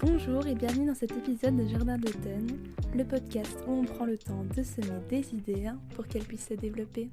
Bonjour et bienvenue dans cet épisode de Jardin d'automne, le podcast où on prend le temps de semer des idées pour qu'elles puissent se développer.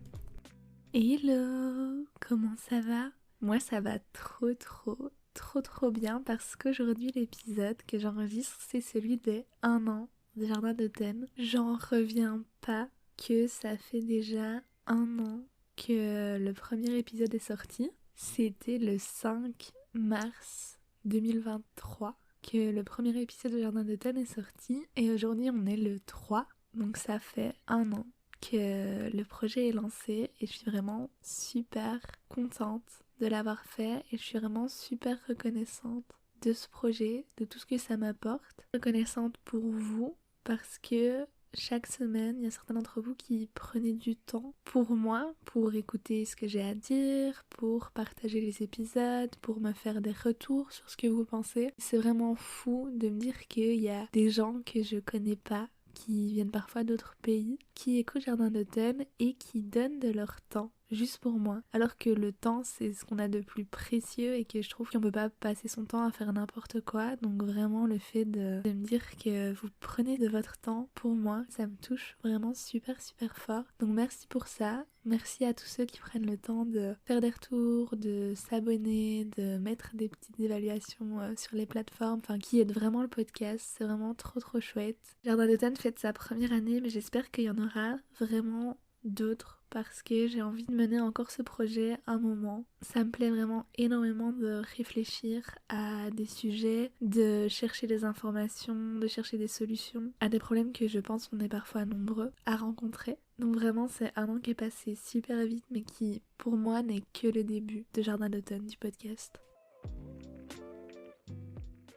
Hello, comment ça va ? Moi ça va trop bien parce qu'aujourd'hui l'épisode que j'enregistre c'est celui des 1 an de Jardin d'automne. J'en reviens pas que ça fait déjà 1 an que le premier épisode est sorti. C'était le 5 mars 2023 que le premier épisode de Jardin d'automne est sorti et aujourd'hui on est le 3, donc ça fait 1 an que le projet est lancé et je suis vraiment super contente de l'avoir fait et je suis vraiment super reconnaissante de ce projet, de tout ce que ça m'apporte. Reconnaissante pour vous parce que chaque semaine, il y a certains d'entre vous qui prenaient du temps pour moi, pour écouter ce que j'ai à dire, pour partager les épisodes, pour me faire des retours sur ce que vous pensez. C'est vraiment fou de me dire qu'il y a des gens que je connais pas, qui viennent parfois d'autres pays, qui écoutent Jardin d'automne et qui donnent de leur temps juste pour moi. Alors que le temps, c'est ce qu'on a de plus précieux et que je trouve qu'on peut pas passer son temps à faire n'importe quoi. Donc vraiment le fait de me dire que vous prenez de votre temps pour moi, ça me touche vraiment super fort. Donc merci pour ça. Merci à tous ceux qui prennent le temps de faire des retours, de s'abonner, de mettre des petites évaluations sur les plateformes, enfin qui aident vraiment le podcast, c'est vraiment trop chouette. Jardin d'automne fête sa première année, mais j'espère qu'il y en aura vraiment d'autres parce que j'ai envie de mener encore ce projet un moment. Ça me plaît vraiment énormément de réfléchir à des sujets, de chercher des informations, de chercher des solutions à des problèmes que je pense qu'on est parfois nombreux à rencontrer. Donc vraiment c'est 1 an qui est passé super vite mais qui pour moi n'est que le début de Jardin d'automne du podcast.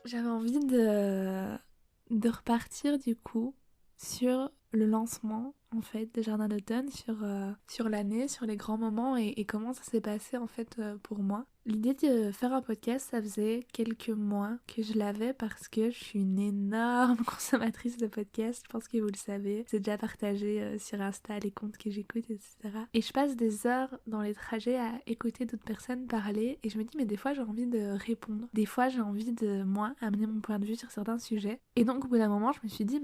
J'avais envie de repartir du coup sur le lancement en fait de Jardin d'automne, sur l'année, sur les grands moments et comment ça s'est passé en fait pour moi. L'idée de faire un podcast, ça faisait quelques mois que je l'avais parce que je suis une énorme consommatrice de podcasts, je pense que vous le savez. C'est déjà partagé sur Insta les comptes que j'écoute, etc. Et je passe des heures dans les trajets à écouter d'autres personnes parler et je me dis mais des fois j'ai envie de répondre. Des fois j'ai envie de moi amener mon point de vue sur certains sujets. Et donc au bout d'un moment je me suis dit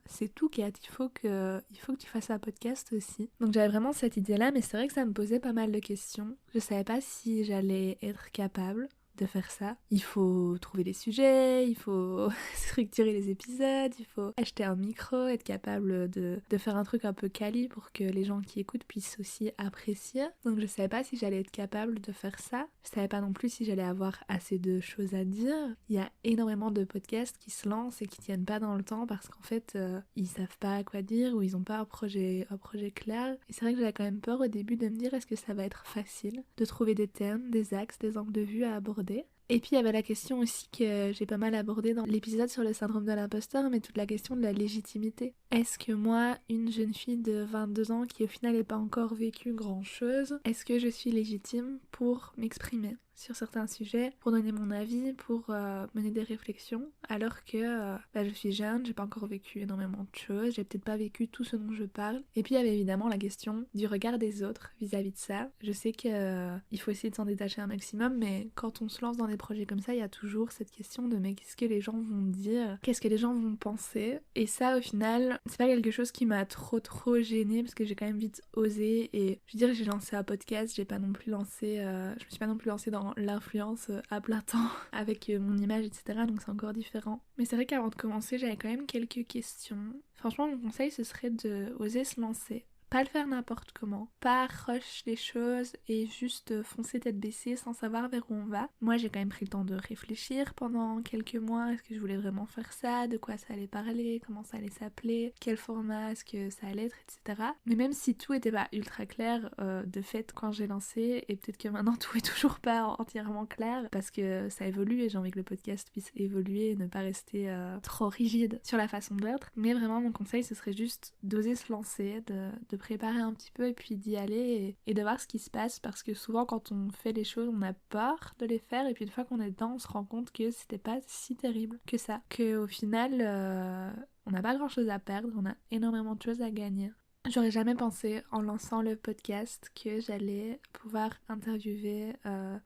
c'est tout Kat, il faut que tu fasses un podcast aussi. Donc j'avais vraiment cette idée là mais c'est vrai que ça me posait pas mal de questions. Je savais pas si j'allais être capable de faire ça. Il faut trouver les sujets, il faut structurer les épisodes, il faut acheter un micro, être capable de faire un truc un peu quali pour que les gens qui écoutent puissent aussi apprécier. Donc je savais pas si j'allais être capable de faire ça. Je savais pas non plus si j'allais avoir assez de choses à dire. Il y a énormément de podcasts qui se lancent et qui tiennent pas dans le temps parce qu'en fait ils savent pas quoi dire ou ils ont pas un projet clair. Et c'est vrai que j'avais quand même peur au début de me dire est-ce que ça va être facile de trouver des thèmes, des axes, des angles de vue à aborder. Et puis il y avait la question aussi que j'ai pas mal abordée dans l'épisode sur le syndrome de l'imposteur, mais toute la question de la légitimité. Est-ce que moi, une jeune fille de 22 ans qui au final n'a pas encore vécu grand chose, est-ce que je suis légitime pour m'exprimer sur certains sujets, pour donner mon avis, pour mener des réflexions, alors que je suis jeune, j'ai pas encore vécu énormément de choses, j'ai peut-être pas vécu tout ce dont je parle. Et puis il y avait évidemment la question du regard des autres vis-à-vis de ça. Je sais que il faut essayer de s'en détacher un maximum, mais quand on se lance dans des projets comme ça, il y a toujours cette question de mais qu'est-ce que les gens vont dire, qu'est-ce que les gens vont penser. Et ça au final, c'est pas quelque chose qui m'a trop gênée parce que j'ai quand même vite osé et je veux dire j'ai lancé un podcast, je me suis pas non plus lancée dans l'influence à plein temps avec mon image etc, donc c'est encore différent. Mais c'est vrai qu'avant de commencer j'avais quand même quelques questions. Franchement mon conseil ce serait de oser se lancer. Pas le faire n'importe comment, pas rush les choses et juste foncer tête baissée sans savoir vers où on va. Moi j'ai quand même pris le temps de réfléchir pendant quelques mois, est-ce que je voulais vraiment faire ça, de quoi ça allait parler, comment ça allait s'appeler, quel format est-ce que ça allait être, etc. Mais même si tout était pas ultra clair de fait quand j'ai lancé, et peut-être que maintenant tout est toujours pas entièrement clair, parce que ça évolue et j'ai envie que le podcast puisse évoluer et ne pas rester trop rigide sur la façon d'être, mais vraiment mon conseil ce serait juste d'oser se lancer, de préparer un petit peu et puis d'y aller et de voir ce qui se passe parce que souvent quand on fait les choses on a peur de les faire et puis une fois qu'on est dedans on se rend compte que c'était pas si terrible que ça, que au final on n'a pas grand chose à perdre, on a énormément de choses à gagner. J'aurais jamais pensé en lançant le podcast que j'allais pouvoir interviewer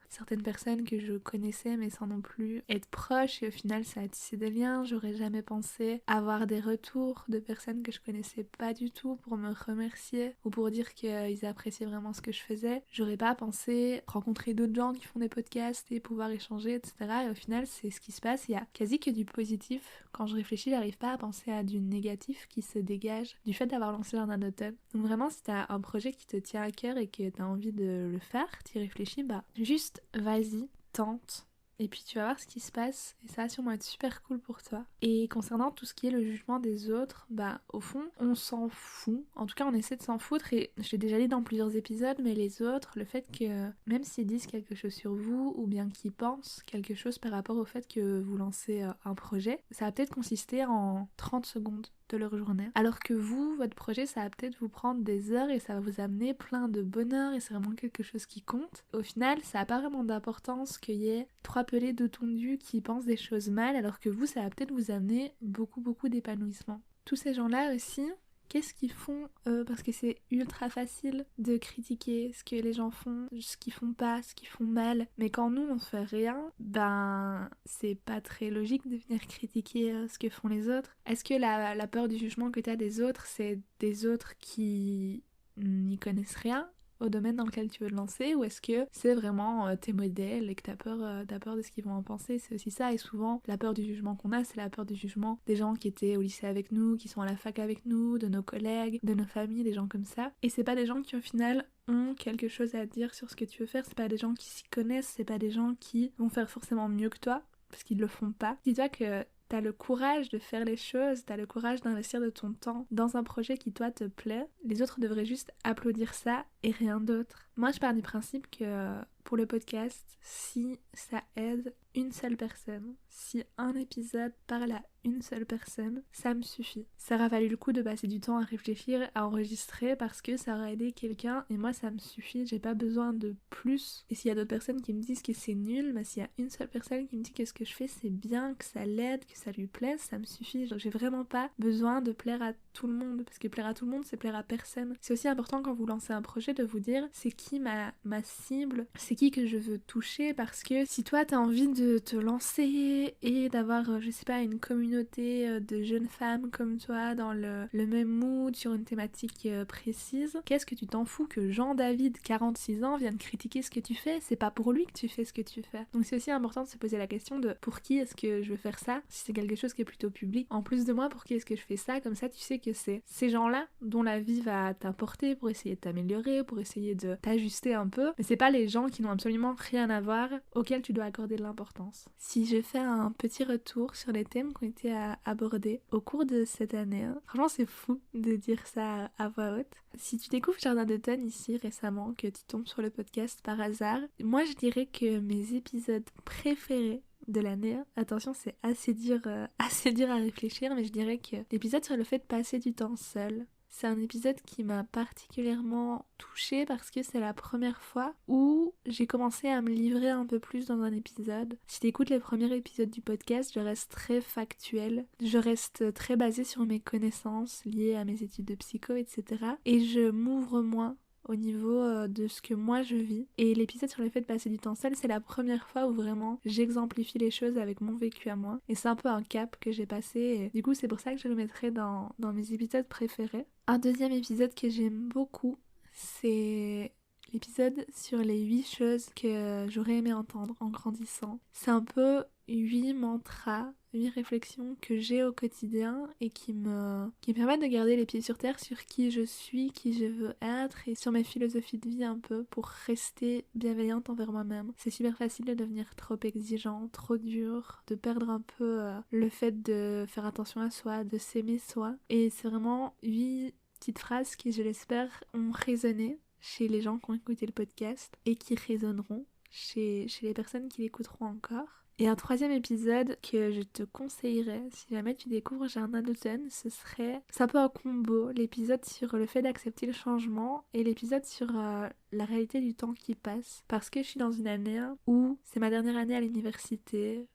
certaines personnes que je connaissais mais sans non plus être proche, et au final ça a tissé des liens. J'aurais jamais pensé avoir des retours de personnes que je connaissais pas du tout pour me remercier ou pour dire qu'ils appréciaient vraiment ce que je faisais. J'aurais pas pensé rencontrer d'autres gens qui font des podcasts et pouvoir échanger, etc. Et au final c'est ce qui se passe. Il y a quasi que du positif. Quand je réfléchis, j'arrive pas à penser à du négatif qui se dégage du fait d'avoir lancé Jardin d'automne. Donc vraiment, si t'as un projet qui te tient à cœur et que t'as envie de le faire, t'y réfléchis, bah juste vas-y, tente. Et puis tu vas voir ce qui se passe et ça va sûrement être super cool pour toi. Et concernant tout ce qui est le jugement des autres, bah au fond on s'en fout. En tout cas on essaie de s'en foutre, et je l'ai déjà dit dans plusieurs épisodes, mais les autres, le fait que même s'ils disent quelque chose sur vous ou bien qu'ils pensent quelque chose par rapport au fait que vous lancez un projet, ça va peut-être consister en 30 secondes de leur journée. Alors que vous, votre projet, ça va peut-être vous prendre des heures et ça va vous amener plein de bonheur et c'est vraiment quelque chose qui compte. Au final, ça n'a pas vraiment d'importance qu'il y ait 3 pelés de tondu qui pensent des choses mal, alors que vous, ça va peut-être vous amener beaucoup d'épanouissement. Tous ces gens-là aussi, qu'est-ce qu'ils font parce que c'est ultra facile de critiquer ce que les gens font, ce qu'ils font pas, ce qu'ils font mal. Mais quand nous on fait rien, ben c'est pas très logique de venir critiquer ce que font les autres. Est-ce que la peur du jugement que t'as des autres, c'est des autres qui n'y connaissent rien au domaine dans lequel tu veux te lancer, ou est-ce que c'est vraiment tes modèles et que t'as peur de ce qu'ils vont en penser? C'est aussi ça, et souvent la peur du jugement qu'on a, c'est la peur du jugement des gens qui étaient au lycée avec nous, qui sont à la fac avec nous, de nos collègues, de nos familles, des gens comme ça. Et c'est pas des gens qui au final ont quelque chose à dire sur ce que tu veux faire, c'est pas des gens qui s'y connaissent, c'est pas des gens qui vont faire forcément mieux que toi, parce qu'ils le font pas. Dis-toi que t'as le courage de faire les choses, t'as le courage d'investir de ton temps dans un projet qui toi te plaît. Les autres devraient juste applaudir ça et rien d'autre. Moi je pars du principe que pour le podcast, si ça aide une seule personne, si un épisode parle à une seule personne, ça me suffit. Ça aura valu le coup de passer du temps à réfléchir, à enregistrer, parce que ça aura aidé quelqu'un, et moi ça me suffit, j'ai pas besoin de plus. Et s'il y a d'autres personnes qui me disent que c'est nul, bah s'il y a une seule personne qui me dit que ce que je fais c'est bien, que ça l'aide, que ça lui plaise, ça me suffit. J'ai vraiment pas besoin de plaire à tout le monde, parce que plaire à tout le monde c'est plaire à personne. C'est aussi important quand vous lancez un projet de vous dire c'est qui ma cible, c'est qui que je veux toucher, parce que si toi t'as envie de te lancer et d'avoir je sais pas une communauté de jeunes femmes comme toi dans le même mood sur une thématique précise, qu'est-ce que tu t'en fous que Jean-David 46 ans vienne critiquer ce que tu fais? C'est pas pour lui que tu fais ce que tu fais. Donc c'est aussi important de se poser la question de pour qui est-ce que je veux faire ça, si c'est quelque chose qui est plutôt public. En plus de moi, pour qui est-ce que je fais ça? Comme ça tu sais que c'est ces gens-là dont la vie va t'apporter pour essayer de t'améliorer, pour essayer de t'ajuster un peu, mais c'est pas les gens qui n'ont absolument rien à voir auxquels tu dois accorder de l'importance. Si je fais un petit retour sur les thèmes qui ont été abordés au cours de cette année, franchement c'est fou de dire ça à voix haute. Si tu découvres Jardin d'automne ici récemment, que tu tombes sur le podcast par hasard, moi je dirais que mes épisodes préférés de l'année, attention c'est assez dur à réfléchir, mais je dirais que l'épisode sur le fait de passer du temps seul, c'est un épisode qui m'a particulièrement touchée parce que c'est la première fois où j'ai commencé à me livrer un peu plus dans un épisode. Si t'écoutes les premiers épisodes du podcast, je reste très factuelle, je reste très basée sur mes connaissances liées à mes études de psycho, etc. Et je m'ouvre moins au niveau de ce que moi je vis. Et l'épisode sur le fait de passer du temps seul, c'est la première fois où vraiment j'exemplifie les choses avec mon vécu à moi. Et c'est un peu un cap que j'ai passé. Et du coup, c'est pour ça que je le mettrai dans mes épisodes préférés. Un deuxième épisode que j'aime beaucoup, c'est l'épisode sur les 8 choses que j'aurais aimé entendre en grandissant. C'est un peu 8 mantras, 8 réflexions que j'ai au quotidien et qui me permettent de garder les pieds sur terre sur qui je suis, qui je veux être, et sur mes philosophies de vie un peu, pour rester bienveillante envers moi-même. C'est super facile de devenir trop exigeant, trop dur, de perdre un peu le fait de faire attention à soi, de s'aimer soi. Et c'est vraiment 8 petites phrases qui, je l'espère, ont résonné chez les gens qui ont écouté le podcast et qui résonneront chez les personnes qui l'écouteront encore. Et un troisième épisode que je te conseillerais, si jamais tu découvres Jardin d'automne, c'est un peu un combo, l'épisode sur le fait d'accepter le changement et l'épisode sur la réalité du temps qui passe. Parce que je suis dans une année où c'est ma dernière année à l'université,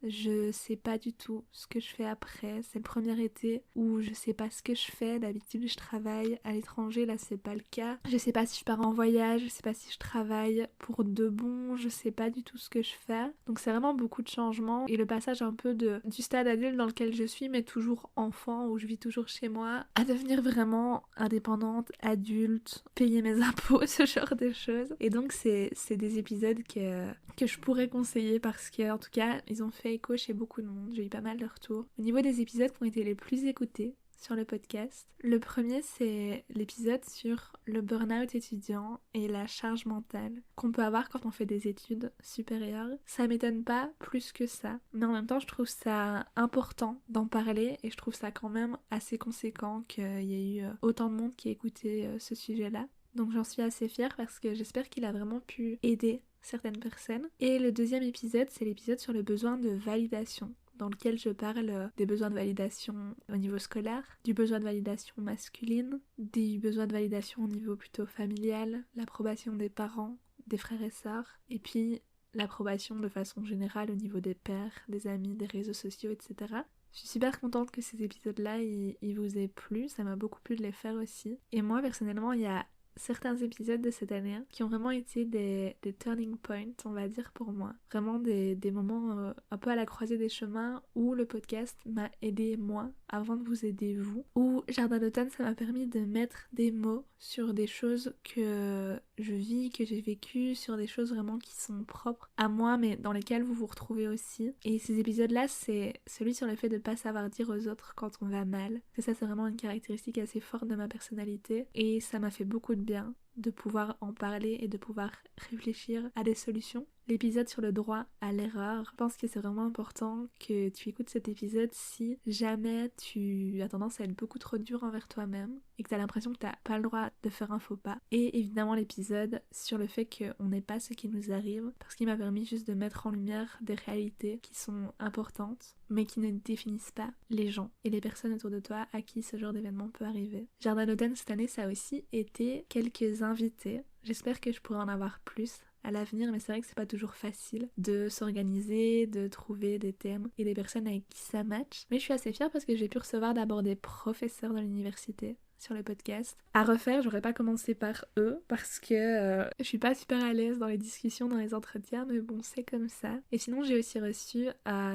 Je sais pas du tout ce que je fais après. C'est le premier été où je sais pas ce que je fais. D'habitude, je travaille à l'étranger. Là, c'est pas le cas. Je sais pas si je pars en voyage. Je sais pas si je travaille pour de bon. Je sais pas du tout ce que je fais. Donc, c'est vraiment beaucoup de changements. Et le passage un peu du stade adulte dans lequel je suis, mais toujours enfant, où je vis toujours chez moi, à devenir vraiment indépendante, adulte, payer mes impôts, ce genre de choses. Et donc, c'est des épisodes que je pourrais conseiller parce que, en tout cas, ils ont fait écho chez beaucoup de monde, j'ai eu pas mal de retours. Au niveau des épisodes qui ont été les plus écoutés sur le podcast, le premier c'est l'épisode sur le burn-out étudiant et la charge mentale qu'on peut avoir quand on fait des études supérieures. Ça m'étonne pas plus que ça, mais en même temps je trouve ça important d'en parler et je trouve ça quand même assez conséquent qu'il y ait eu autant de monde qui ait écouté ce sujet-là. Donc j'en suis assez fière parce que j'espère qu'il a vraiment pu aider certaines personnes. Et le deuxième épisode, c'est l'épisode sur le besoin de validation, dans lequel je parle des besoins de validation au niveau scolaire, du besoin de validation masculine, des besoins de validation au niveau plutôt familial, l'approbation des parents, des frères et sœurs, et puis l'approbation de façon générale au niveau des pairs, des amis, des réseaux sociaux, etc. Je suis super contente que ces épisodes-là, ils vous aient plu, ça m'a beaucoup plu de les faire aussi. Et moi, personnellement, il y a certains épisodes de cette année qui ont vraiment été des turning points, on va dire, pour moi. Vraiment des moments un peu à la croisée des chemins où le podcast m'a aidé moi avant de vous aider vous. Où Jardin d'automne, ça m'a permis de mettre des mots sur des choses que je vis, que j'ai vécues, sur des choses vraiment qui sont propres à moi mais dans lesquelles vous vous retrouvez aussi. Et ces épisodes-là, c'est celui sur le fait de pas savoir dire aux autres quand on va mal. Et ça, c'est vraiment une caractéristique assez forte de ma personnalité et ça m'a fait beaucoup de bien de pouvoir en parler et de pouvoir réfléchir à des solutions. L'épisode sur le droit à l'erreur, je pense que c'est vraiment important que tu écoutes cet épisode si jamais tu as tendance à être beaucoup trop dur envers toi-même et que tu as l'impression que tu n'as pas le droit de faire un faux pas. Et évidemment l'épisode sur le fait qu'on n'est pas ce qui nous arrive, parce qu'il m'a permis juste de mettre en lumière des réalités qui sont importantes mais qui ne définissent pas les gens et les personnes autour de toi à qui ce genre d'événement peut arriver. Jardin d'automne cette année, ça a aussi été quelques invités. J'espère que je pourrai en avoir plus à l'avenir, mais c'est vrai que c'est pas toujours facile de s'organiser, de trouver des thèmes et des personnes avec qui ça match. Mais je suis assez fière parce que j'ai pu recevoir d'abord des professeurs de l'université sur le podcast. À refaire, j'aurais pas commencé par eux parce que je suis pas super à l'aise dans les discussions, dans les entretiens, mais bon, c'est comme ça. Et sinon, j'ai aussi reçu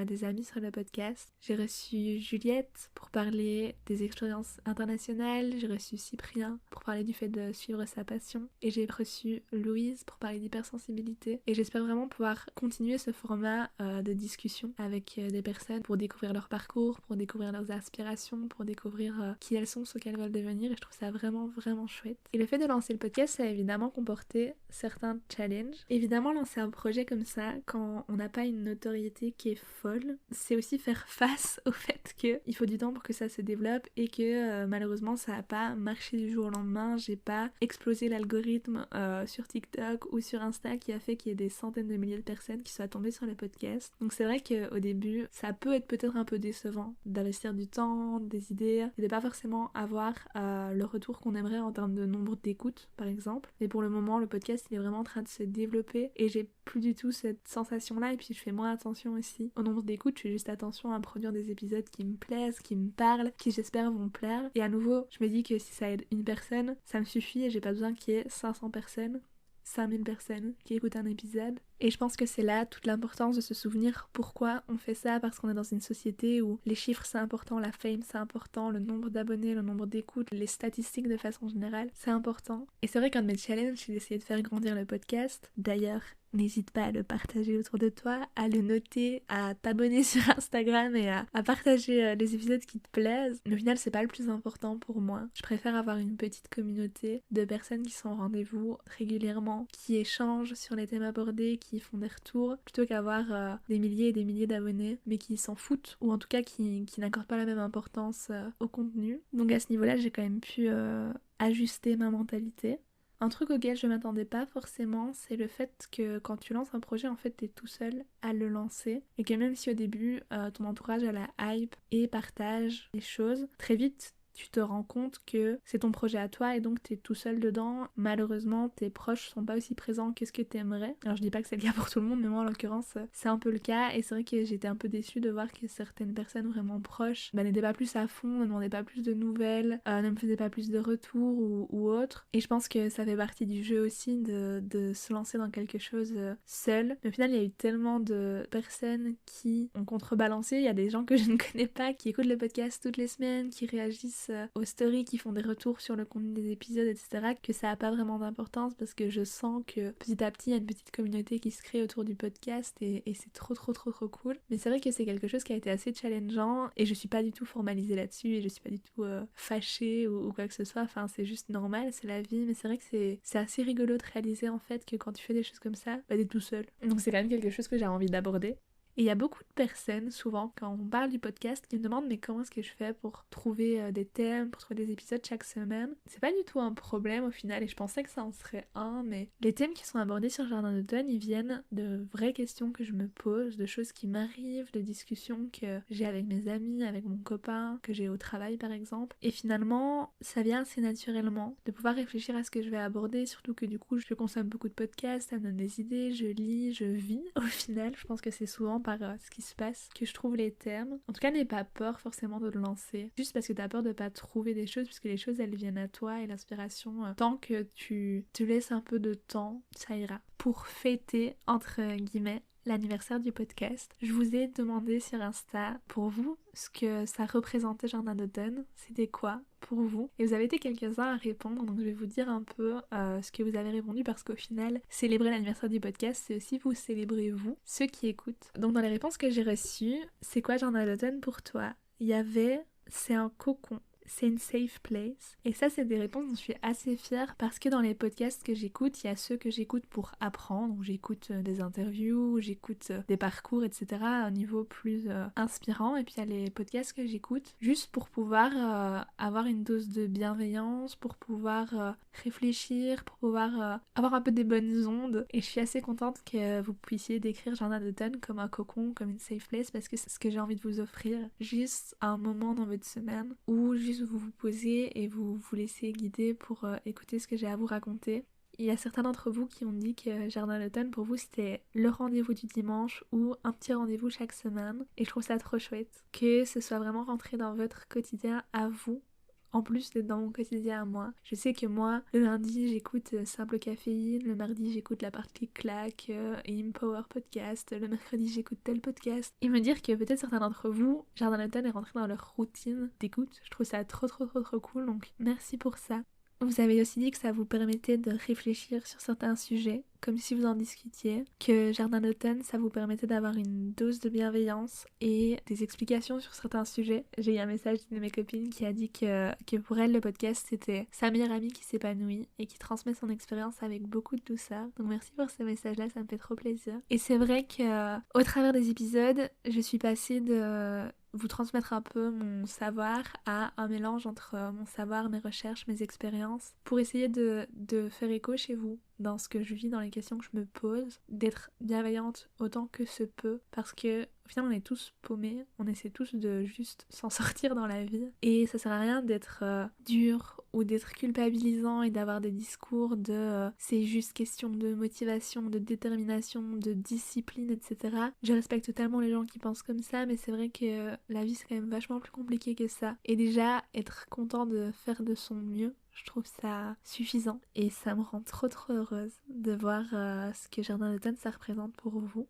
des amis sur le podcast. J'ai reçu Juliette pour parler des expériences internationales, j'ai reçu Cyprien pour parler du fait de suivre sa passion, et j'ai reçu Louise pour parler d'hypersensibilité. Et j'espère vraiment pouvoir continuer ce format de discussion avec des personnes pour découvrir leur parcours, pour découvrir leurs aspirations, pour découvrir qui elles sont, ce qu'elles veulent devenir. Et je trouve ça vraiment chouette. Et le fait de lancer le podcast, ça a évidemment comporté certains challenges. Évidemment, lancer un projet comme ça, quand on n'a pas une notoriété qui est folle, c'est aussi faire face au fait qu'il faut du temps pour que ça se développe et que malheureusement ça n'a pas marché du jour au lendemain. J'ai pas explosé l'algorithme sur TikTok ou sur Insta qui a fait qu'il y ait des centaines de milliers de personnes qui soient tombées sur le podcast. Donc c'est vrai qu'au début, ça peut être peut-être un peu décevant d'investir du temps, des idées et de pas forcément avoir le retour qu'on aimerait en termes de nombre d'écoutes par exemple. Mais pour le moment, le podcast il est vraiment en train de se développer et j'ai plus du tout cette sensation là, et puis je fais moins attention aussi au nombre d'écoutes. Je fais juste attention à produire des épisodes qui me plaisent, qui me parlent, qui j'espère vont plaire. Et à nouveau, je me dis que si ça aide une personne, ça me suffit et j'ai pas besoin qu'il y ait 500 personnes, 5000 personnes qui écoutent un épisode. Et je pense que c'est là toute l'importance de se souvenir pourquoi on fait ça, parce qu'on est dans une société où les chiffres c'est important, la fame c'est important, le nombre d'abonnés, le nombre d'écoutes, les statistiques de façon générale c'est important. Et c'est vrai qu'un de mes challenges c'est d'essayer de faire grandir le podcast. D'ailleurs, n'hésite pas à le partager autour de toi, à le noter, à t'abonner sur Instagram et à partager les épisodes qui te plaisent. Mais au final, c'est pas le plus important pour moi. Je préfère avoir une petite communauté de personnes qui sont au rendez-vous régulièrement, qui échangent sur les thèmes abordés, qui font des retours, plutôt qu'avoir des milliers et des milliers d'abonnés, mais qui s'en foutent, ou en tout cas qui n'accordent pas la même importance au contenu. Donc à ce niveau-là, j'ai quand même pu ajuster ma mentalité. Un truc auquel je m'attendais pas forcément, c'est le fait que quand tu lances un projet, en fait, t'es tout seul à le lancer. Et que même si au début, ton entourage a la hype et partage les choses, très vite, tu te rends compte que c'est ton projet à toi et donc t'es tout seul dedans. Malheureusement, tes proches sont pas aussi présents que ce que t'aimerais. Alors je dis pas que c'est le cas pour tout le monde, mais moi en l'occurrence, c'est un peu le cas. Et c'est vrai que j'étais un peu déçue de voir que certaines personnes vraiment proches n'étaient pas plus à fond, ne demandaient pas plus de nouvelles, ne me faisaient pas plus de retours ou autre. Et je pense que ça fait partie du jeu aussi de se lancer dans quelque chose seul. Mais au final, il y a eu tellement de personnes qui ont contrebalancé. Il y a des gens que je ne connais pas qui écoutent le podcast toutes les semaines, qui réagissent aux stories, qui font des retours sur le contenu des épisodes, etc. que ça n'a pas vraiment d'importance parce que je sens que petit à petit, il y a une petite communauté qui se crée autour du podcast et c'est trop cool. Mais c'est vrai que c'est quelque chose qui a été assez challengeant et je suis pas du tout formalisée là-dessus et je suis pas du tout fâchée ou quoi que ce soit. Enfin, c'est juste normal, c'est la vie. Mais c'est vrai que c'est assez rigolo de réaliser en fait que quand tu fais des choses comme ça, t'es tout seul. Donc c'est quand même quelque chose que j'ai envie d'aborder. Et il y a beaucoup de personnes, souvent, quand on parle du podcast, qui me demandent mais comment est-ce que je fais pour trouver des thèmes, pour trouver des épisodes chaque semaine. C'est pas du tout un problème au final, et je pensais que ça en serait un, mais les thèmes qui sont abordés sur Jardin d'automne, ils viennent de vraies questions que je me pose, de choses qui m'arrivent, de discussions que j'ai avec mes amis, avec mon copain, que j'ai au travail par exemple. Et finalement, ça vient assez naturellement de pouvoir réfléchir à ce que je vais aborder, surtout que du coup, je consomme beaucoup de podcasts, ça me donne des idées, je lis, je vis. Au final, je pense que c'est souvent par ce qui se passe que je trouve les thèmes. En tout cas, n'aie pas peur forcément de le lancer, juste parce que t'as peur de pas trouver des choses, puisque les choses elles viennent à toi et l'inspiration, tant que tu te laisses un peu de temps, ça ira. Pour fêter, entre guillemets, l'anniversaire du podcast, je vous ai demandé sur Insta pour vous ce que ça représentait Jardin d'automne, c'était quoi pour vous, et vous avez été quelques-uns à répondre, donc je vais vous dire un peu ce que vous avez répondu parce qu'au final, célébrer l'anniversaire du podcast, c'est aussi vous célébrer vous, ceux qui écoutent. Donc dans les réponses que j'ai reçues, c'est quoi Jardin d'automne pour toi? Il y avait c'est un cocon. C'est une safe place. Et ça, c'est des réponses dont je suis assez fière parce que dans les podcasts que j'écoute, il y a ceux que j'écoute pour apprendre. J'écoute des interviews, j'écoute des parcours, etc. à un niveau plus inspirant. Et puis il y a les podcasts que j'écoute juste pour pouvoir avoir une dose de bienveillance, pour pouvoir réfléchir, pour pouvoir avoir un peu des bonnes ondes. Et je suis assez contente que vous puissiez décrire Jardin d'automne comme un cocon, comme une safe place parce que c'est ce que j'ai envie de vous offrir. Juste un moment dans votre semaine où juste vous vous posez et vous vous laissez guider pour écouter ce que j'ai à vous raconter. Il y a certains d'entre vous qui ont dit que Jardin d'automne pour vous c'était le rendez-vous du dimanche ou un petit rendez-vous chaque semaine et je trouve ça trop chouette que ce soit vraiment rentré dans votre quotidien à vous en plus d'être dans mon quotidien à moi. Je sais que moi, le lundi, j'écoute Simple Caféine, le mardi, j'écoute La Partie Claque et Empower Podcast, le mercredi, j'écoute tel podcast. Et me dire que peut-être certains d'entre vous, Jardin d'automne est rentré dans leur routine d'écoute. Je trouve ça trop cool, donc merci pour ça. Vous avez aussi dit que ça vous permettait de réfléchir sur certains sujets, comme si vous en discutiez, que Jardin d'automne, ça vous permettait d'avoir une dose de bienveillance et des explications sur certains sujets. J'ai eu un message d'une de mes copines qui a dit que pour elle, le podcast, c'était sa meilleure amie qui s'épanouit et qui transmet son expérience avec beaucoup de douceur. Donc merci pour ce message-là, ça me fait trop plaisir. Et c'est vrai que au travers des épisodes, je suis passée de vous transmettre un peu mon savoir à un mélange entre mon savoir, mes recherches, mes expériences pour essayer de faire écho chez vous dans ce que je vis, dans les questions que je me pose, d'être bienveillante autant que se peut parce que au final on est tous paumés, on essaie tous de juste s'en sortir dans la vie et ça sert à rien d'être dur ou d'être culpabilisant et d'avoir des discours de c'est juste question de motivation, de détermination, de discipline, etc. Je respecte totalement les gens qui pensent comme ça mais c'est vrai que la vie c'est quand même vachement plus compliqué que ça et déjà être content de faire de son mieux, je trouve ça suffisant et ça me rend trop heureuse de voir ce que Jardin d'automne ça représente pour vous.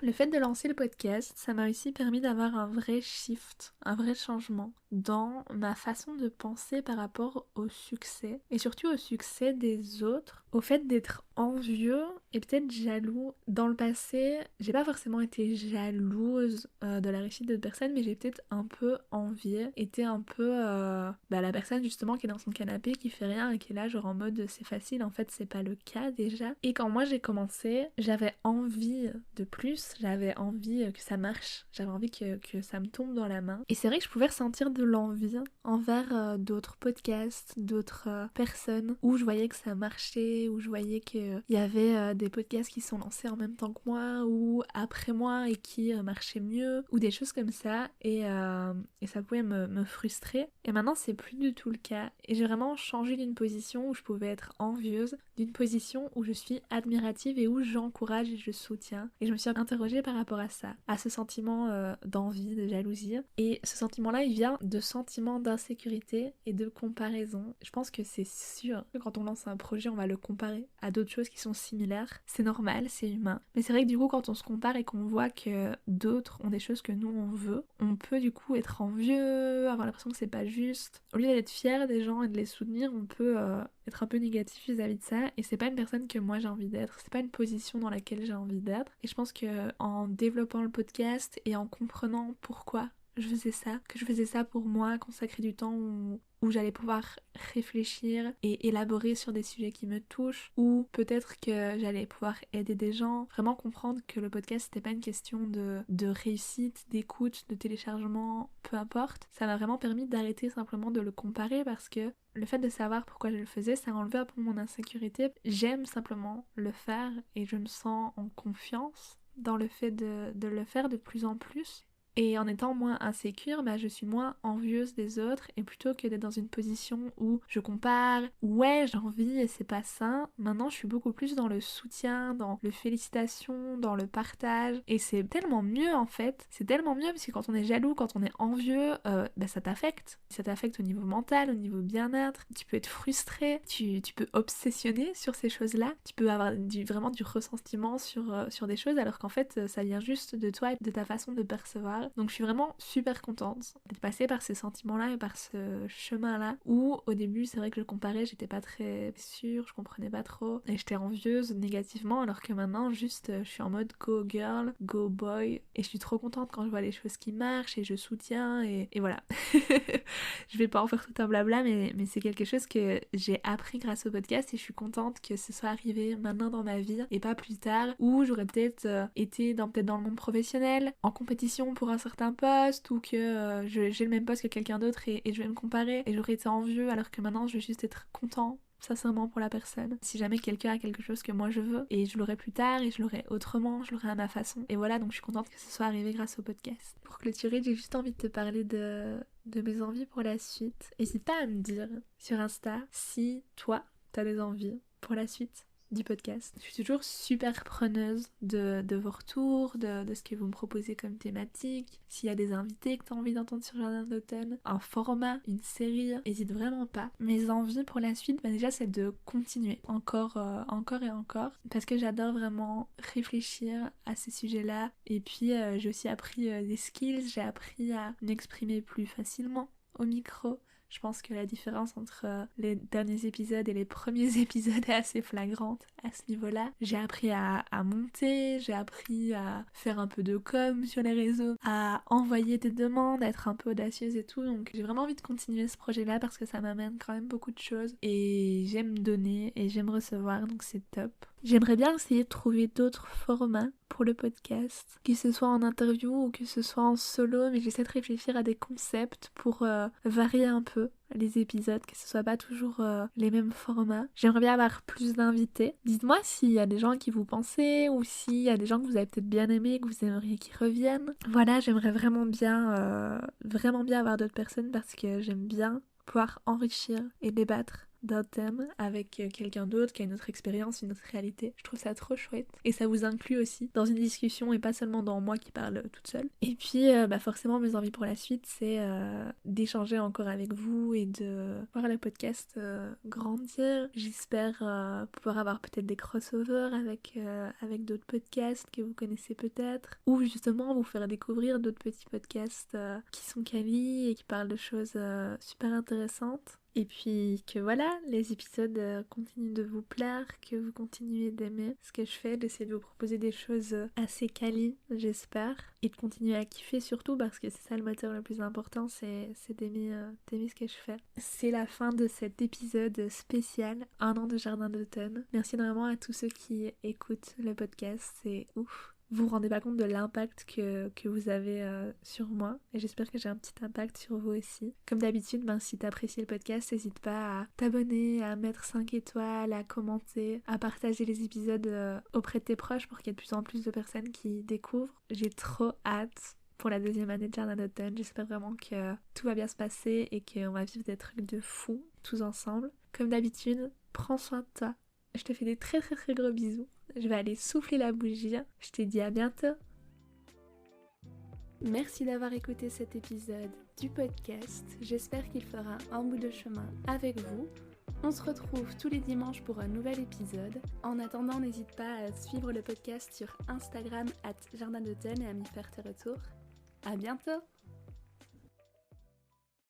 Le fait de lancer le podcast, ça m'a aussi permis d'avoir un vrai shift, un vrai changement dans ma façon de penser par rapport au succès et surtout au succès des autres, au fait d'être envieux et peut-être jaloux. Dans le passé, j'ai pas forcément été jalouse de la réussite d'autres personnes, mais j'ai peut-être un peu envié, été un peu la personne justement qui est dans son canapé, qui fait rien et qui est là genre en mode c'est facile, en fait c'est pas le cas déjà. Et quand moi j'ai commencé, j'avais envie de plus, j'avais envie que ça marche, j'avais envie que ça me tombe dans la main. Et c'est vrai que je pouvais ressentir de l'envie envers d'autres podcasts, d'autres personnes où je voyais que ça marchait, avancé, où je voyais qu'il y avait des podcasts qui sont lancés en même temps que moi ou après moi et qui marchaient mieux, ou des choses comme ça, et ça pouvait me frustrer. Et maintenant c'est plus du tout le cas, et j'ai vraiment changé d'une position où je pouvais être envieuse, d'une position où je suis admirative et où j'encourage et je soutiens. Et je me suis interrogée par rapport à ça, à ce sentiment d'envie, de jalousie. Et ce sentiment-là, il vient de sentiments d'insécurité et de comparaison. Je pense que c'est sûr que quand on lance un projet, on va le comparer à d'autres choses qui sont similaires. C'est normal, c'est humain. Mais c'est vrai que du coup, quand on se compare et qu'on voit que d'autres ont des choses que nous on veut, on peut du coup être envieux, avoir l'impression que c'est pas juste. Au lieu d'être fier des gens et de les soutenir, on peut être un peu négatif vis-à-vis de ça, et c'est pas une personne que moi j'ai envie d'être, c'est pas une position dans laquelle j'ai envie d'être. Et je pense que en développant le podcast et en comprenant pourquoi je faisais ça, que je faisais ça pour moi, consacrer du temps où j'allais pouvoir réfléchir et élaborer sur des sujets qui me touchent, ou peut-être que j'allais pouvoir aider des gens, vraiment comprendre que le podcast c'était pas une question de réussite, d'écoute, de téléchargement, peu importe. Ça m'a vraiment permis d'arrêter simplement de le comparer, parce que le fait de savoir pourquoi je le faisais, ça enlevait un peu mon insécurité. J'aime simplement le faire et je me sens en confiance dans le fait de le faire de plus en plus. Et en étant moins insécure, je suis moins envieuse des autres, et plutôt que d'être dans une position où je compare, ouais j'ai envie et c'est pas sain, maintenant je suis beaucoup plus dans le soutien, dans le félicitation, dans le partage, et c'est tellement mieux en fait, c'est tellement mieux parce que quand on est jaloux, quand on est envieux, ça t'affecte au niveau mental, au niveau bien-être, tu peux être frustré, tu peux obsessionner sur ces choses-là, tu peux avoir vraiment du ressentiment sur des choses, alors qu'en fait ça vient juste de toi et de ta façon de percevoir. Donc je suis vraiment super contente d'être passée par ces sentiments-là et par ce chemin-là, où au début c'est vrai que je comparais, j'étais pas très sûre, je comprenais pas trop et j'étais envieuse négativement, alors que maintenant juste je suis en mode go girl, go boy, et je suis trop contente quand je vois les choses qui marchent et je soutiens et voilà. Je vais pas en faire tout un blabla, mais c'est quelque chose que j'ai appris grâce au podcast, et je suis contente que ce soit arrivé maintenant dans ma vie et pas plus tard, où j'aurais peut-être été peut-être dans le monde professionnel, en compétition pour un certain poste, ou que j'ai le même poste que quelqu'un d'autre et je vais me comparer et j'aurais été envieux, alors que maintenant je vais juste être content sincèrement pour la personne. Si jamais quelqu'un a quelque chose que moi je veux, et je l'aurai plus tard et je l'aurai autrement, je l'aurai à ma façon. Et voilà, donc je suis contente que ce soit arrivé grâce au podcast. Pour clôturer, j'ai juste envie de te parler de mes envies pour la suite. N'hésite pas à me dire sur Insta si toi t'as des envies pour la suite du podcast. Je suis toujours super preneuse de vos retours, de ce que vous me proposez comme thématique. S'il y a des invités que tu as envie d'entendre sur Jardin d'automne, un format, une série, n'hésite vraiment pas. Mes envies pour la suite, déjà c'est de continuer encore et encore, parce que j'adore vraiment réfléchir à ces sujets-là. Et puis j'ai aussi appris des skills, j'ai appris à m'exprimer plus facilement au micro. Je pense que la différence entre les derniers épisodes et les premiers épisodes est assez flagrante à ce niveau-là. J'ai appris à monter, j'ai appris à faire un peu de com sur les réseaux, à envoyer des demandes, à être un peu audacieuse et tout. Donc j'ai vraiment envie de continuer ce projet-là parce que ça m'amène quand même beaucoup de choses. Et j'aime donner et j'aime recevoir, donc c'est top. J'aimerais bien essayer de trouver d'autres formats pour le podcast, que ce soit en interview ou que ce soit en solo, mais j'essaie de réfléchir à des concepts pour varier un peu les épisodes, que ce soit pas toujours les mêmes formats. J'aimerais bien avoir plus d'invités. Dites-moi s'il y a des gens qui vous pensez, ou s'il y a des gens que vous avez peut-être bien aimés, que vous aimeriez qu'ils reviennent. Voilà, j'aimerais vraiment bien avoir d'autres personnes, parce que j'aime bien pouvoir enrichir et débattre d'un thème avec quelqu'un d'autre qui a une autre expérience, une autre réalité. Je trouve ça trop chouette. Et ça vous inclut aussi dans une discussion et pas seulement dans moi qui parle toute seule. Et puis forcément mes envies pour la suite, c'est d'échanger encore avec vous et de voir le podcast grandir. J'espère pouvoir avoir peut-être des crossovers avec d'autres podcasts que vous connaissez peut-être, ou justement vous faire découvrir d'autres petits podcasts qui sont quali et qui parlent de choses super intéressantes. Et puis que voilà, les épisodes continuent de vous plaire, que vous continuez d'aimer ce que je fais, d'essayer de vous proposer des choses assez quali, j'espère, et de continuer à kiffer surtout, parce que c'est ça le moteur le plus important, c'est d'aimer ce que je fais. C'est la fin de cet épisode spécial, 1 an de Jardin d'automne. Merci vraiment à tous ceux qui écoutent le podcast, c'est ouf. vous rendez pas compte de l'impact que vous avez sur moi, et j'espère que j'ai un petit impact sur vous aussi. Comme d'habitude, si t'apprécies le podcast, n'hésite pas à t'abonner, à mettre 5 étoiles, à commenter, à partager les épisodes auprès de tes proches pour qu'il y ait de plus en plus de personnes qui découvrent. J'ai trop hâte pour la deuxième année de Jardin d'automne. J'espère vraiment que tout va bien se passer et qu'on va vivre des trucs de fou tous ensemble. Comme d'habitude, prends soin de toi. Je te fais des très très très gros bisous. Je vais aller souffler la bougie. Je te dis à bientôt. Merci d'avoir écouté cet épisode du podcast. J'espère qu'il fera un bout de chemin avec vous. On se retrouve tous les dimanches pour un nouvel épisode. En attendant, n'hésite pas à suivre le podcast sur Instagram @jardin d'automne et à m'y faire tes retours. À bientôt!